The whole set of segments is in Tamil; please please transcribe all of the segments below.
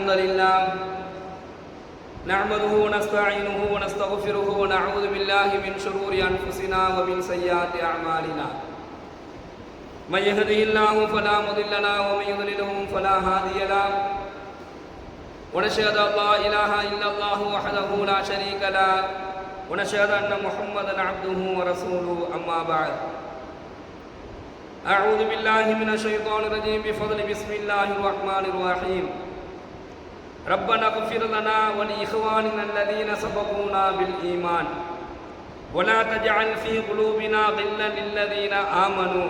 الحمد لله نحمده ونستعينه ونستغفره ونعوذ بالله من شرور أنفسنا ومن سيئات أعمالنا من يهده الله فلا مضل له ومن يضلله فلا هادي له ونشهد أن لا إله إلا الله وحده لا شريك له ونشهد أن محمدا عبده ورسوله أما بعد أعوذ بالله من الشيطان الرجيم بفضل بسم الله الرحمن الرحيم ربنا اغفر لنا ولإخواننا الذين سبقونا بالإيمان ولا تجعل في قلوبنا غلا للذين آمنوا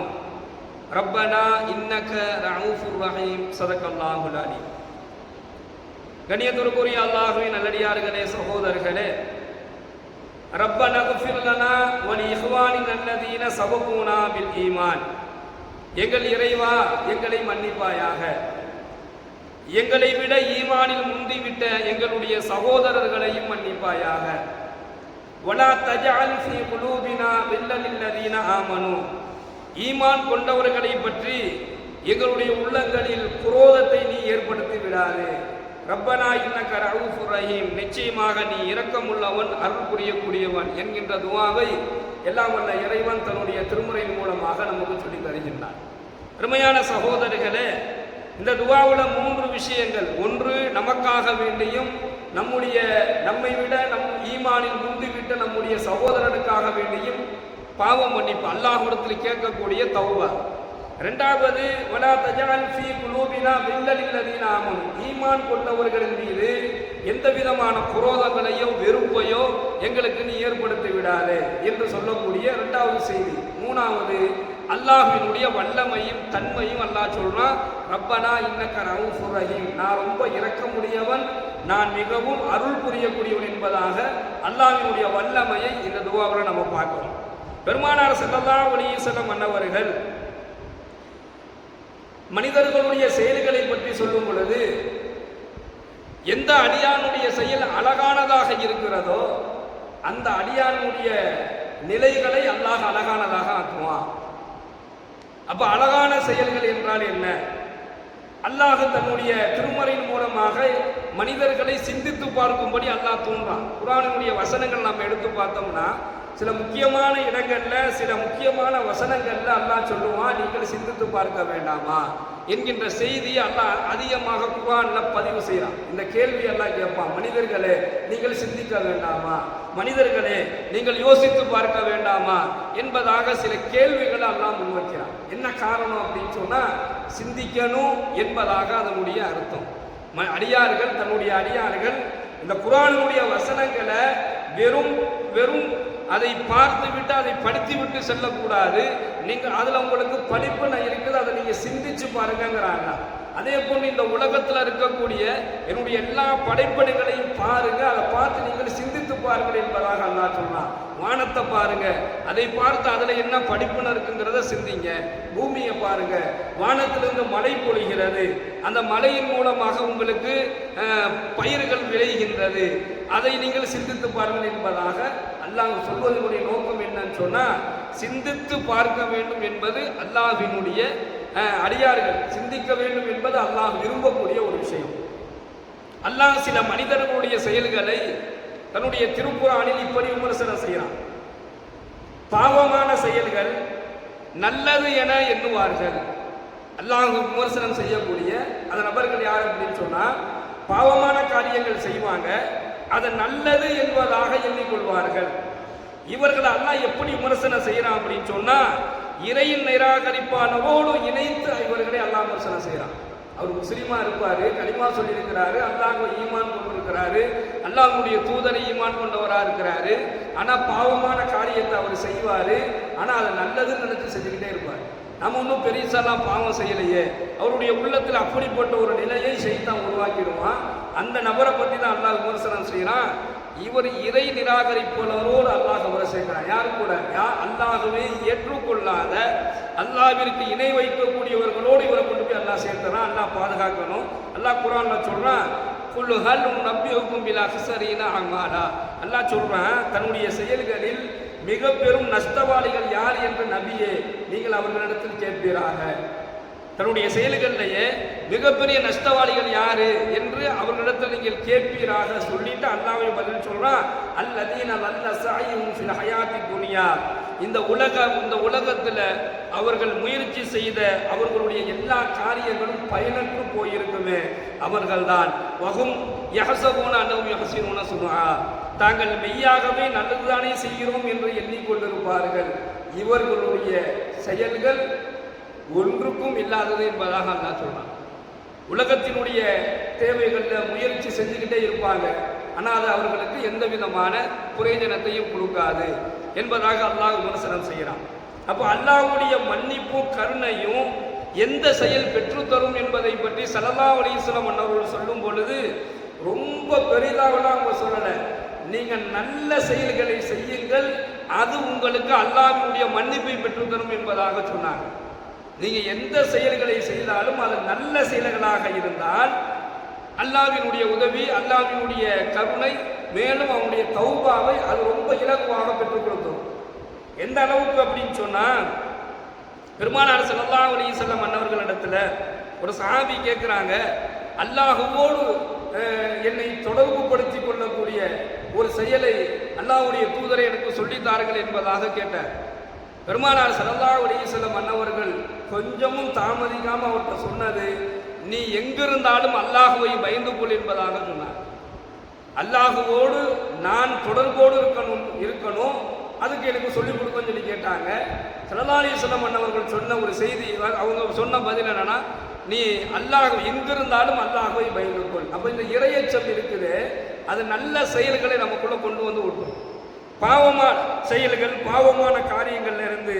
ربنا إنك رؤوف رحيم صدق الله العليم. கண்ணியத்திற்குரிய அல்லாஹ்வின் நல்லடியார்களே, சகோதரர்களே, ரப்பனா குஃபிர் லனா வ லிஇஹ்வானினா அல்லதீன சபகூனா பில் ஈமான், எங்கள் இறைவா எங்களை மன்னிப்பாயாக, எங்களை விட ஈமானில் முந்திவிட்ட எங்களுடைய சகோதரர்களையும் மன்னிப்பாயாக. வலா தஜஅல் ஃபீ குலூபினா கில்லல் லில்லதீன ஆமனு, ஈமான் கொண்டவர்களை பற்றி எங்களுடைய உள்ளங்களில் குரோதத்தை நீ ஏற்படுத்தி விடாதே. ரப்பனா இன்னக ரഊஃபுர் ரஹீம், நிச்சயமாக நீ இரக்கமுள்ளவன் அருள் புரியக்கூடியவன் என்கின்ற துஆவை எல்லாம் வல்ல இறைவன் தன்னுடைய திருமுறையின் மூலமாக நமக்கு சொல்லி தருகின்றார். அருமையான சகோதரர்களே, இந்த துஆவுல 3 விஷயங்கள். ஒன்று, நமக்காக வேண்டியும் நம்மை விட ஈமானில் முந்திவிட்ட நம்முடைய சகோதரனுக்காக வேண்டியும் பாவ மன்னிப்பு, அல்லாஹ்விடத்தில் கேட்கக்கூடிய தௌபா. இரண்டாவது, வலா தஜஅல் ஃபீ குலூபினா கில்லல் லில்லதீன ஆமனு, ஈமான் கொண்டவர்களின் மீது எந்த விதமான குரோதங்களையோ வெறுப்பையோ எங்களுக்கு நீ ஏற்படுத்தி விடாதே என்று சொல்லக்கூடிய இரண்டாவது செய்தி. மூணாவது, அல்லாஹ்வினுடைய வல்லமையும் தன்மையும் அல்லாஹ் சொல்றான், ரப்பனா இன்னக ரഊஃபுர் ரஹீம், நான் ரொம்ப இரக்கமுடையவன், நான் மிகவும் அருள் புரியக்கூடியவன் என்பதாக அல்லாஹ்வினுடைய வல்லமையை இந்த துஆவில் நம்ம பார்க்கிறோம். பெருமானார் ஸல்லல்லாஹு அலைஹி வஸல்லம் அன்னவர்கள் மனிதர்களுடைய செயல்களை பற்றி சொல்லும் பொழுது, எந்த அடியானுடைய செயல் அழகானதாக இருக்கிறதோ அந்த அடியானுடைய நிலைகளை அல்லாஹ் அழகானதாக ஆக்குவான். அப்ப அழகான செயல்கள் என்றால் என்ன? அல்லாஹ் தன்னுடைய திருமறையின் மூலமாக மனிதர்களை சிந்தித்து பார்க்கும்படி அல்லாஹ் தூண்டுறான். குர்ஆனுடைய வசனங்கள் நம்ம எடுத்து பார்த்தோம்னா சில முக்கியமான இடங்கள்ல, சில முக்கியமான வசனங்கள்ல அல்லாஹ் சொல்லுவான், நீங்கள் சிந்தித்து பார்க்க வேண்டாமா என்கின்ற செய்தி அல்லாஹ் அதிகமாக குர்ஆன்ல பதிவு செய்யறான். இந்த கேள்வி எல்லாம் கேட்பான், மனிதர்களே நீங்கள் சிந்திக்க வேண்டாமா, மனிதர்களே நீங்கள் யோசித்து பார்க்க வேண்டாமா என்பதாக சில கேள்விகளை அல்லாஹ் முன்வைக்கிறான். என்ன காரணம் அப்படின்னு சொன்னா, சிந்திக்கணும் என்பதாக அதனுடைய அர்த்தம். அடியார்கள் தன்னுடைய அடியார்கள் இந்த குர்ஆனுடைய வசனங்களை வெறும் அதை பார்த்து விட்டு அதை படித்து விட்டு செல்லக்கூடாது. நீங்கள் அதில் உங்களுக்கு படிப்புன்னு இருக்குது, அதை நீங்கள் சிந்திச்சு பாருங்கிறாங்க. அதே போன்று இந்த உலகத்தில் இருக்கக்கூடிய என்னுடைய எல்லா படைப்படைகளையும் பாருங்க, அதை பார்த்து நீங்கள் சிந்தித்து பாருங்கள் என்பதாக அல்லாஹ் சொல்றான். வானத்தை பாருங்க, அதை பார்த்து அதில் என்ன படிப்புன்னு இருக்குங்கிறத சிந்திங்க. பூமியை பாருங்க, வானத்திலிருந்து மழை பொழிகிறது, அந்த மழையின் மூலமாக உங்களுக்கு பயிர்கள் விளைகின்றது, அதை நீங்கள் சிந்தித்து பாருங்கள் என்பதாக அல்லாஹ் சொல்வதனுடைய நோக்கம் என்னன்னு சொன்னா, சிந்தித்து பார்க்க வேண்டும் என்பது அல்லாஹ்வினுடைய அடியார்கள் சிந்திக்க வேண்டும் என்பது அல்லாஹ் விரும்பக்கூடிய ஒரு விஷயம். அல்லாஹ் சில மனிதர்களுடைய செயல்களை தன்னுடைய திருக்குர்ஆனில் இப்படி விமர்சனம் செய்யறான். பாவமான செயல்கள் நல்லது என எண்ணுவார்கள். அல்லாஹ் விமர்சனம் செய்யக்கூடிய அந்த நபர்கள் யார் அப்படின்னு சொன்னா, பாவமான காரியங்கள் செய்வாங்க, அதை நல்லது என்பதாக எண்ணிக்கொள்வார்கள். இவர்கள் அல்லாஹ் எப்படி விமர்சனம் செய்யறான் அப்படின்னு சொன்னா, இறையின் நிராகரிப்பானவோடு இணைத்து இவர்களை அல்லாஹ் விமர்சனம் செய்யறான். அவர் முஸ்லீமா இருப்பாரு, கலிமா சொல்லி இருக்கிறாரு, அல்லாஹ்வை ஈமான் கொண்டிருக்கிறாரு, அல்லாஹ்வுடைய தூதரை ஈமான் கொண்டவரா இருக்கிறாரு, ஆனா பாவமான காரியத்தை அவர் செய்வாரு, ஆனா அதை நல்லதுன்னு நினைச்சு செஞ்சுக்கிட்டே இருப்பாரு. நம்ம ஒன்றும் பெருசாலாம் பாவம் செய்யலையே, அவருடைய உள்ளத்தில் அப்படிப்பட்ட ஒரு நிலையை ஷைத்தான் உருவாக்கிடுவான். அந்த நபரை பற்றி தான் அல்லாஹ் விமர்சனம் செய்யறான். இவர் இறை நிராகரிப்பாளரோடு அல்லாஹ் அவரை சேர்க்கிறான். யாரு கூட? அல்லாஹ்வை ஏற்றுக்கொள்ளாத, அல்லாஹ்விற்கு இணை வைக்கக்கூடியவர்களோடு இவரை கொண்டு போய் அல்லாஹ் சேர்க்கிறான். அல்லாஹ் பாதுகாக்கணும். அல்லாஹ் குர்ஆன்ல சொல்றான், குல் ஹல் நபியுக்கும் பில் அக்ஸரீன அமாலா, அல்லாஹ் சொல்றான், தன்னுடைய செயல்களில் மிக பெரும் நஷ்டவாளிகள் யார் என்று நபியே நீங்கள் அவர்களிடத்தில் கேட்பீராக. தன்னுடைய செயல்களிலேயே மிகப்பெரிய நஷ்டவாளிகள் யாரு என்று அவர்களிடத்தில் நீங்கள் கேட்பீராக சொல்லிட்டு அல்லாஹ்வை பதில் சொல்றான், அல்லதீன லல்ல ஸஅய்யுஹும் ஃபில் ஹயாத்தி துன்யா, இந்த உலகத்தில் அவர்கள் முயற்சி செய்த அவர்களுடைய எல்லா காரியங்களும் பயனற்று போயிருக்குமே அவர்கள்தான் வஹும் யஹ்ஸபூன அன்னஹும் யுஹ்ஸினூன ஸுன்ஆ, தாங்கள் மெய்யாகவே நல்லதுதானே செய்கிறோம் என்று எண்ணிக்கொண்டிருப்பார்கள், இவர்களுடைய செயல்கள் ஒன்றுக்கும் இல்லாதது என்பதாக அல்லாஹ் சொல்றான். உலகத்தினுடைய தேவைகளில் முயற்சி செஞ்சுக்கிட்டே இருப்பாங்க, ஆனால் அது அவர்களுக்கு எந்த விதமான பிரயோஜனத்தையும் கொடுக்காது என்பதாக அல்லாஹ் விமர்சனம் செய்கிறான். அப்போ அல்லாஹ்வுடைய மன்னிப்பும் கருணையும் எந்த செயல் பெற்றுத்தரும் என்பதை பற்றி ஸல்லல்லாஹு அலைஹி வஸல்லம் அவர்கள் சொல்லும் பொழுது ரொம்ப பெரிதாகலாம் அவங்க சொல்லலை. நீங்கள் நல்ல செயல்களை செய்யுங்கள், அது உங்களுக்கு அல்லாஹ்வுடைய மன்னிப்பை பெற்றுத்தரும் என்பதாக சொன்னாங்க. நீங்க எந்த செயல்களை செய்தாலும் அது நல்ல செயல்களாக இருந்தால் அல்லாஹ்வினுடைய உதவி, அல்லாஹ்வினுடைய கருணை, மேலும் அவனுடைய தௌபாவை அது ரொம்ப இலகுவாக பெற்றுக் கொடுத்தோம். எந்த அளவுக்கு அப்படின்னு சொன்னா, பெருமானார் ஸல்லல்லாஹு அலைஹி வஸல்லம் அன்னவர்களிடத்துல ஒரு சஹாபி கேட்கிறாங்க, அல்லாஹ்வோடு என்னை தொடர்பு படுத்திக் கொள்ளக்கூடிய ஒரு செயலை அல்லாஹ்வுடைய தூதரை எனக்கு சொல்லித்தார்கள் என்பதாக கேட்டார். பெருமானார் ஸல்லல்லாஹு அலைஹி வஸல்லம் அன்னவர்கள் கொஞ்சமும் தாமதிக்காம அவர்கிட்ட சொன்னது, நீ எங்கிருந்தாலும் அல்லாஹுவை பயந்து கொள் என்பதாக சொன்னார். அல்லாஹுவோடு நான் தொடர்போடு இருக்கணும் அதுக்கு எனக்கு சொல்லிக் கொடுக்கணும்னு சொல்லி கேட்டாங்க. ஸல்லல்லாஹு அலைஹி வஸல்லம் அன்னவர்கள் சொன்ன ஒரு செய்தி, அவங்க சொன்ன பதில் என்னன்னா, நீ அல்லாஹ் எங்கிருந்தாலும் அல்லாஹுவை பயந்து கொள். அப்போ இந்த இறையச்சம் இருக்குது, அது நல்ல செயல்களை நமக்குள்ள கொண்டு வந்து விட்டோம். பாவமான செயல்கள், பாவமான காரியங்கள்ல இருந்து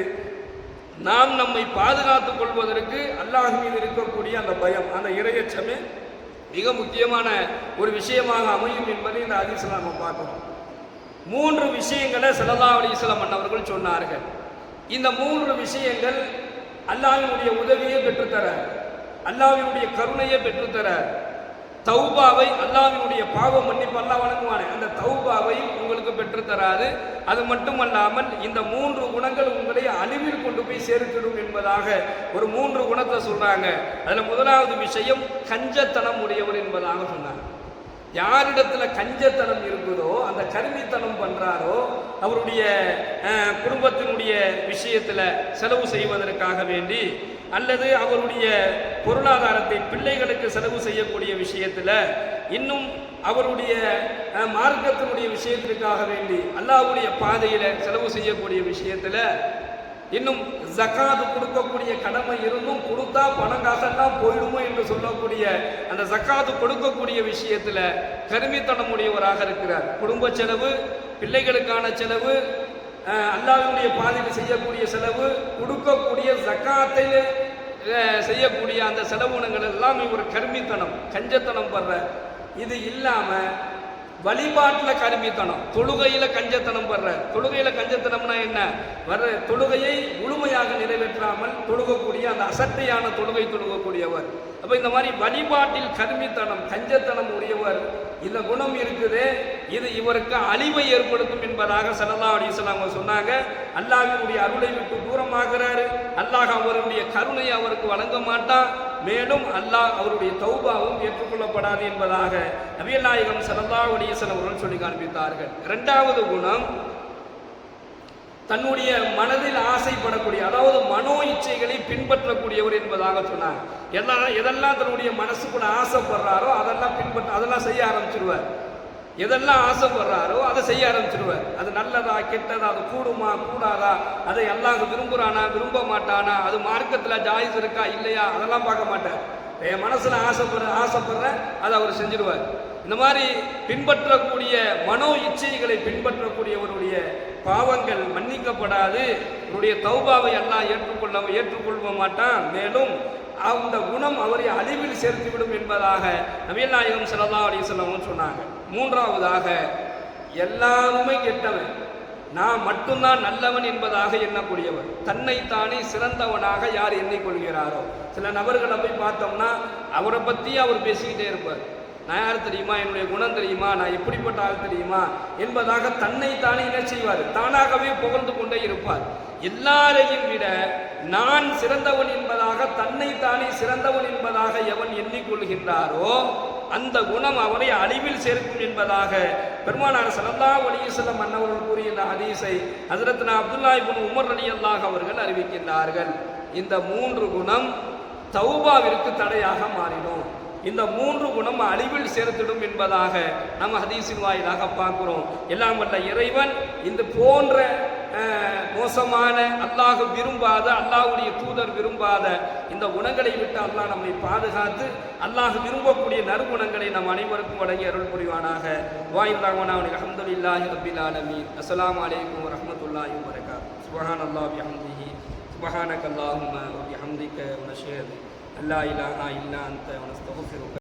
நாம் நம்மை பாதுகாத்துக் கொள்வதற்கு அல்லாஹ் மீது இருக்கக்கூடிய அந்த பயம், அந்த இறையச்சமே மிக முக்கியமான ஒரு விஷயமாக அமையும் என்பதை இந்த ஹதீஸ்ல நம்ம பார்க்கிறோம். 3 விஷயங்களை ஸல்லல்லாஹு அலைஹி வஸல்லம் அவர்கள் சொன்னார்கள். இந்த 3 விஷயங்கள் அல்லாஹ்வினுடைய உதவியை பெற்றுத்தர, அல்லாஹ்வினுடைய கருணையை பெற்றுத்தர, தௌபாவை, அல்லாஹ்வினுடைய பாவ மன்னிப்பு அல்லாஹ் வழங்குவானே அந்த தௌபாவை உங்களுக்கு பெற்றுத்தராது. அது மட்டுமல்லாமல் இந்த 3 குணங்கள் உங்களை அழிவில் கொண்டு போய் சேர்த்திடும் என்பதாக ஒரு 3 குணத்தை சொல்றாங்க. அதுல முதலாவது விஷயம் கஞ்சத்தனம் உடையவர் என்பதாக சொன்னாங்க. யாரிடத்துல கஞ்சத்தனம் இருக்குதோ, அந்த கருமித்தனம் பண்றாரோ, அவருடைய குடும்பத்தினுடைய விஷயத்துல செலவு செய்வதற்காக வேண்டி அல்லது அவருடைய பொருளாதாரத்தை பிள்ளைகளுக்கு செலவு செய்யக்கூடிய விஷயத்துல, இன்னும் அவருடைய மார்க்கத்தினுடைய விஷயத்திற்காக வேண்டி அல்லாஹ்வுடைய பாதையில செலவு செய்யக்கூடிய விஷயத்துல, இன்னும் ஜக்காத் கொடுக்கக்கூடிய கடமை இருந்தும் கொடுத்தா பணம் காசெல்லாம் போயிடுமோ என்று சொல்லக்கூடிய அந்த ஜக்காத் கொடுக்கக்கூடிய விஷயத்துல கருமித்தனம் உடையவராக இருக்கிறார். குடும்ப செலவு, பிள்ளைகளுக்கான செலவு, அல்லாஹ்வுடைய பாதையில் செய்யக்கூடிய செலவு, கொடுக்கக்கூடிய ஜக்காத்தில் செய்யக்கூடிய அந்த செலவுனங்கள் எல்லாம் இவர் கருமித்தனம், கஞ்சத்தனம் பண்ற. இது இல்லாம வழிபாட்டில் கருமித்தனம், தொழுகையில கஞ்சத்தனம் பண்ற. தொழுகையில கஞ்சத்தனம்னா என்ன? வர்ற தொழுகையை முழுமையாக நிறைவேற்றாமல் தொழுகக்கூடிய அந்த அசட்டையான தொழுகை தொழுகக்கூடியவர். அப்ப இந்த மாதிரி வழிபாட்டில் கருமித்தனம், கஞ்சத்தனம் உடையவர், இந்த குணம் இருக்குது, இது இவருக்கு அழிவை ஏற்படுத்தும் என்பதாக ஸல்லல்லாஹு அலைஹி வஸல்லம் சொன்னாங்க. அல்லாஹ்வினுடைய அருளை விட்டு தூரமாகிறாரு, அல்லாஹ் அவருடைய கருணையை அவருக்கு வழங்க மாட்டான், மேலும் அல்லாஹ் அவருடைய தௌபாவும் ஏற்றுக்கொள்ளப்படாது என்பதாக நபிகள் நாயகம் ஸல்லல்லாஹு அலைஹி வஸல்லம் அவர்கள் சொல்லி காண்பித்தார்கள். 2வது குணம், தன்னுடைய மனதில் ஆசைப்படக்கூடிய, அதாவது மனோ இச்சைகளை பின்பற்றக்கூடியவர் என்பதாக சொன்னார். எதெல்லாம் தன்னுடைய மனசுக்குள்ள ஆசைப்படுறாரோ அதெல்லாம் செய்ய ஆரம்பிச்சிருவார். எதெல்லாம் ஆசைப்படுறாரோ அதை செய்ய ஆரம்பிச்சிருவார். அது நல்லதா கெட்டதா, அது கூடுமா கூடாதா, அதை அல்லாஹ் விரும்புறானா விரும்ப மாட்டானா, அது மார்க்கத்தில் ஜாயிஸ் இருக்கா இல்லையா, அதெல்லாம் பார்க்க மாட்டார். என் மனசுல ஆசைப்படுறேன் அதை அவர் செஞ்சிருவார். இந்த மாதிரி பின்பற்றக்கூடிய மனோ இச்சைகளை பின்பற்றக்கூடியவருடைய பாவங்கள் மன்னிக்கப்படாது, அவருடைய தௌபாவை அல்லாஹ் ஏற்றுக்கொள்ள மாட்டான், மேலும் அந்த குணம் அவரை அழிவில் சேர்த்துவிடும் என்பதாக நபிகள் நாயகம் ஸல்லல்லாஹு அலைஹி வஸல்லம் சொன்னாங்க. 3வதாக, எல்லாருமே கெட்டவன், நான் மட்டும்தான் நல்லவன் என்பதாக எண்ணக்கூடியவர், தன்னைத்தானே சிறந்தவனாக யார் எண்ணிக்கொள்கிறாரோ. சில நபர்களை போய் பார்த்தோம்னா அவரை பற்றி அவர் பேசிக்கிட்டே இருப்பார். நான் யார் தெரியுமா, என்னுடைய குணம் தெரியுமா, நான் எப்படிப்பட்ட ஆள் தெரியுமா என்பதாக தன்னைத்தானே என்ன செய்வார், தானாகவே புகழ்ந்து கொண்டே இருப்பார். எல்லாரையும் விட நான் சிறந்தவன் என்பதாக, தன்னைத்தானே சிறந்தவன் என்பதாக எவன் எண்ணிக்கொள்கின்றாரோ அந்த குணம் அவரை அழிவில் சேர்க்கும் என்பதாக பெருமானார் ஸல்லல்லாஹு அலைஹி வஸல்லம் அன்னவர்கள் கூறிய இந்த ஹதீஸை ஹஜ்ரத்னா அப்துல்லா இப்னு உமர் ரலியல்லாஹு அவர்கள் அறிவிக்கின்றார்கள். இந்த 3 குணம் தௌபாவிற்கு தடையாக மாறிடும். இந்த 3 குணம் அழிவில் சேர்த்திடும் என்பதாக நம்ம ஹதீஸின் வாயிலாக பார்க்கிறோம். எல்லாம் வல்ல இறைவன் இந்த போன்ற மோசமான அல்லாஹ் விரும்பாத, அல்லாஹ்வுடைய தூதர் விரும்பாத இந்த குணங்களை விட்டு அல்லாஹ் நம்மை பாதுகாத்து அல்லாஹ் விரும்பக்கூடிய நற்குணங்களை நம் அனைவருக்கும் வழங்கி அருள் புரிவானாக. வாயில்லாஹ்வனா அல்ஹம்துலில்லாஹி ரப்பில் ஆலமீன். அஸ்ஸலாமு அலைக்கும் வரஹ்மத்துல்லாஹி வபரகாத்துஹு. சுப்ஹானல்லாஹி வபிஹம்திஹி சுப்ஹானக அல்லாஹும்ம வபிஹம்திக வ நஷ்ஹது அல்லா இலாஹா இல்லா அன்த வ நஸ்தக்ஃபிருக.